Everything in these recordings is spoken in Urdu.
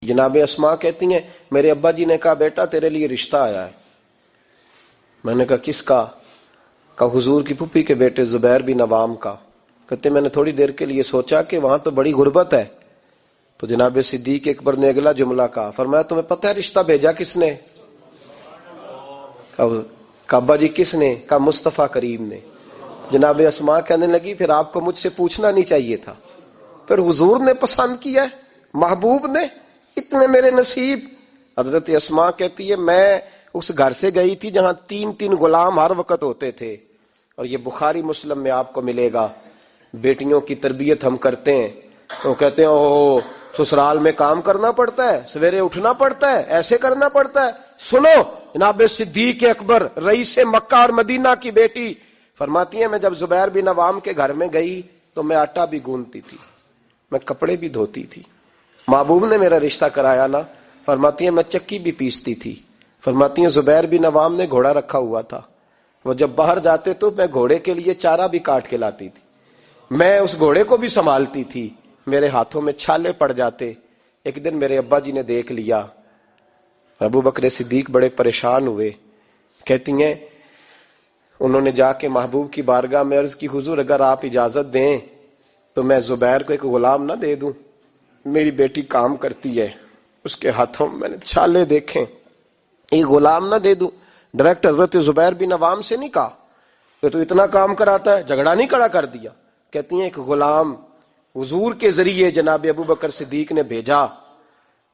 جناب اسما کہتی ہیں میرے ابا جی نے کہا بیٹا تیرے لیے رشتہ آیا ہے. میں نے کہا کس کا؟ کہا حضور کی پھوپھی کے بیٹے زبیر بن عوام کا. کہتے میں نے تھوڑی دیر کے لیے سوچا کہ وہاں تو بڑی غربت ہے. تو جناب صدیق اکبر نے اگلا جملہ کہا، فرمایا تمہیں پتہ ہے رشتہ بھیجا کس نے؟ کہا ابا جی کس نے؟ کہا مصطفیٰ کریم نے. جناب اسما کہنے لگی پھر آپ کو مجھ سے پوچھنا نہیں چاہیے تھا، پھر حضور نے پسند کیا ہے، محبوب نے، اتنے میرے نصیب. حضرت اسما کہتی ہے میں اس گھر سے گئی تھی جہاں 3 غلام ہر وقت ہوتے تھے. اور یہ بخاری مسلم میں آپ کو ملے گا. بیٹیوں کی تربیت ہم کرتے ہیں تو کہتے ہیں اوہ سسرال میں کام کرنا پڑتا ہے، سویرے اٹھنا پڑتا ہے، ایسے کرنا پڑتا ہے. سنو جناب صدیق اکبر رئیس مکہ اور مدینہ کی بیٹی فرماتی ہیں میں جب زبیر بن عوام کے گھر میں گئی تو میں آٹا بھی گوندتی تھی، میں کپڑے بھی دھوتی تھی. محبوب نے میرا رشتہ کرایا نا. فرماتی ہیں میں چکی بھی پیستی تھی. فرماتی ہیں زبیر بن عوام نے گھوڑا رکھا ہوا تھا، وہ جب باہر جاتے تو میں گھوڑے کے لیے چارہ بھی کاٹ کے لاتی تھی، میں اس گھوڑے کو بھی سنبھالتی تھی. میرے ہاتھوں میں چھالے پڑ جاتے. ایک دن میرے ابا جی نے دیکھ لیا. ابو بکر صدیق بڑے پریشان ہوئے. کہتی ہیں انہوں نے جا کے محبوب کی بارگاہ میں عرض کی حضور اگر آپ اجازت دیں تو میں زبیر کو ایک غلام نہ دے دوں، میری بیٹی کام کرتی ہے، اس کے ہاتھوں میں نے چھالے دیکھیں، ایک غلام نہ دے دوں؟ ڈائریکٹ حضرت زبیر بن عوام سے نہیں کہا کہ تو اتنا کام کراتا ہے، جھگڑا نہیں کھڑا کر دیا. کہتی ہیں ایک غلام حضور کے ذریعے جناب ابو بکر صدیق نے بھیجا.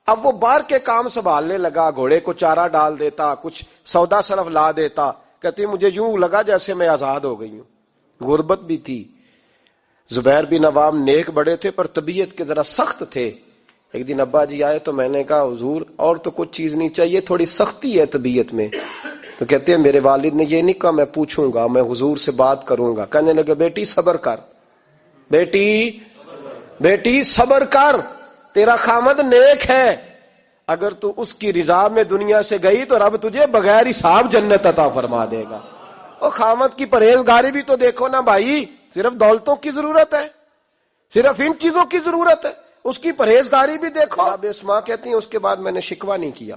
اب وہ باہر کے کام سنبھالنے لگا، گھوڑے کو چارہ ڈال دیتا، کچھ سودا صرف لا دیتا. کہتی مجھے یوں لگا جیسے میں آزاد ہو گئی ہوں. غربت بھی تھی. زبیر بن عوام نیک بڑے تھے پر طبیعت کے ذرا سخت تھے. ایک دن ابا جی آئے تو میں نے کہا حضور اور تو کچھ چیز نہیں چاہیے، تھوڑی سختی ہے طبیعت میں. تو کہتے ہیں میرے والد نے یہ نہیں کہا میں پوچھوں گا، میں حضور سے بات کروں گا. کہنے لگے بیٹی صبر کر، بیٹی صبر کر، تیرا خامد نیک ہے، اگر تو اس کی رضا میں دنیا سے گئی تو رب تجھے بغیر حساب جنت عطا فرما دے گا. اور خامد کی پرہیزگاری بھی تو دیکھو نا بھائی، صرف دولتوں کی ضرورت ہے، صرف ان چیزوں کی ضرورت ہے، اس کی پرہیزگاری بھی دیکھو. اب اسما کہتی ہیں اس کے بعد میں نے شکوہ نہیں کیا.